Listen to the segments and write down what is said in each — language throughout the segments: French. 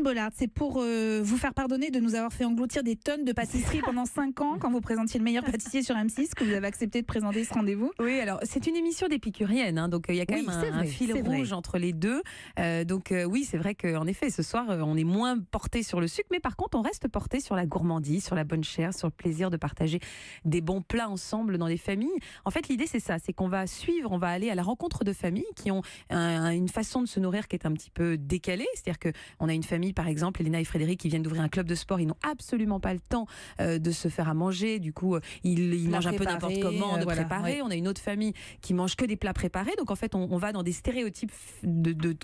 Bollard, c'est pour vous faire pardonner de nous avoir fait engloutir des tonnes de pâtisseries pendant 5 ans quand vous présentiez le meilleur pâtissier sur M6, que vous avez accepté de présenter ce rendez-vous. Oui, alors c'est une émission d'épicurienne, hein, donc il y a quand même un fil rouge entre les deux. Oui, c'est vrai qu'en effet, ce soir, on est moins porté sur le sucre, mais par contre, on reste porté sur la gourmandise, sur la bonne chair, sur le plaisir de partager des bons plats ensemble dans les familles. En fait, l'idée, c'est ça, c'est qu'on va suivre, on va aller à la rencontre de familles qui ont une façon de se nourrir qui est un petit peu décalée. C'est-à-dire qu'on a une famille, par exemple, Elena et Frédéric, qui viennent d'ouvrir un club de sport, ils n'ont absolument pas le temps de se faire à manger, du coup, ils mangent un peu n'importe comment, de préparer. On a une autre famille qui mange que des plats préparés, donc en fait, on va dans des stéréotypes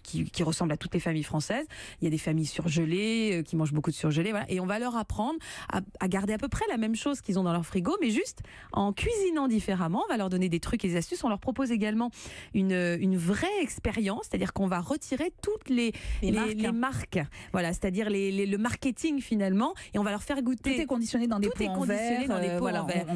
qui ressemblent à toutes les familles françaises. Il y a des familles surgelées, qui mangent beaucoup de surgelés, voilà, et on va leur apprendre à garder à peu près la même chose qu'ils ont dans leur frigo, mais juste en cuisinant différemment. On va leur donner des trucs et des astuces. On leur propose également une vraie expérience, c'est-à-dire qu'on va retirer toutes les marques. Voilà, c'est-à-dire le marketing finalement, et on va leur faire goûter. Tout est conditionné dans des pots en verre.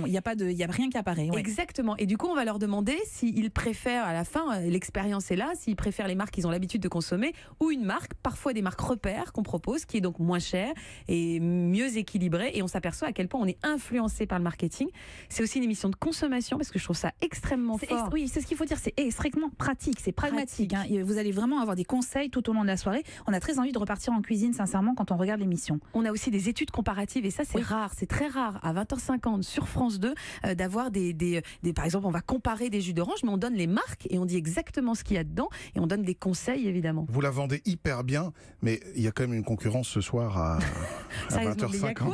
Il n'y a rien qui apparaît. Ouais. Exactement. Et du coup, on va leur demander s'ils préfèrent, à la fin, l'expérience est là, s'ils préfèrent les marques qu'ils ont l'habitude de consommer ou une marque, parfois des marques repères qu'on propose, qui est donc moins chère et mieux équilibrée. Et on s'aperçoit à quel point on est influencé par le marketing. C'est aussi une émission de consommation parce que je trouve ça extrêmement fort. Oui, c'est ce qu'il faut dire. C'est extrêmement pratique, c'est pragmatique. Hein. Vous allez vraiment avoir des conseils tout au long de la soirée. On a très envie de repartir en cuisine, sincèrement, quand on regarde l'émission. On a aussi des études comparatives et ça, c'est rare. C'est très rare à 20h50 sur France 2 d'avoir par exemple, on va comparer des jus d'orange, mais on donne les marques et on dit exactement ce qu'il y a dedans et on donne des conseils, évidemment. Vous la vendez hyper bien, mais il y a quand même une concurrence ce soir à 20h50.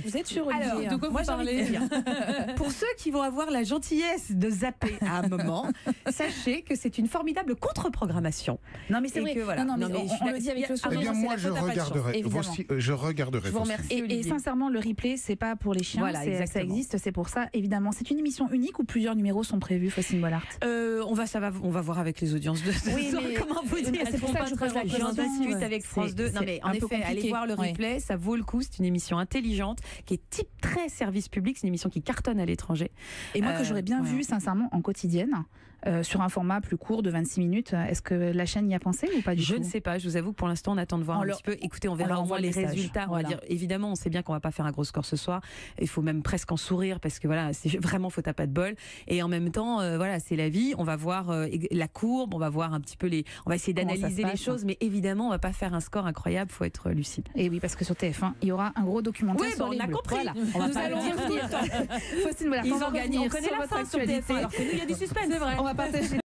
Vous êtes sûr, Olivier? Alors, de quoi vous parlez? Pour ceux qui vont avoir la gentillesse de zapper à un moment, sachez que c'est une formidable contre-programmation. Non, mais c'est vrai. Voilà. On le dit avec le sourire. Eh bien, moi, je regarderai. Je regarderai. Je vous remercie. Et sincèrement, le replay, c'est pas pour les chiens. Voilà, ça existe, c'est pour ça, évidemment. C'est une émission unique ou plusieurs numéros sont prévus, Faustine Bollard? On va voir avec les audiences de comment vous dire. C'est pour ça que je pose la question. J'en discute avec France 2. Non, mais en effet, allez voir le replay, ça vaut le coup. C'est une émission intelligente qui est type très service public. C'est une émission qui cartonne à l'étranger. Et moi, que j'aurais bien vu, sincèrement, en quotidienne, sur un format plus court de 26 minutes. Est-ce que la chaîne y a pensé ou pas du tout? Je ne sais pas. Je vous avoue que pour l'instant, on attend de voir un petit peu. Écoutez, on verra au moins les résultats. On va dire, évidemment, on sait bien qu'on va pas faire un gros score ce soir. Il faut même presque en sourire parce que voilà, c'est vraiment faute à pas de bol. Et en même temps, voilà, c'est la vie. On va voir la courbe, on va voir un petit peu on va essayer d'analyser les choses, mais évidemment, on va pas faire un score incroyable. Faut être lucide. Et oui, parce que sur TF1, il y aura un gros documentaire. Oui, on a compris. Voilà. On va pas le dire tout le temps. Faustine Bollard, ils ont gagné. On connaît la fin sur TF1. Alors que nous, il y a du suspense. C'est vrai. On va partager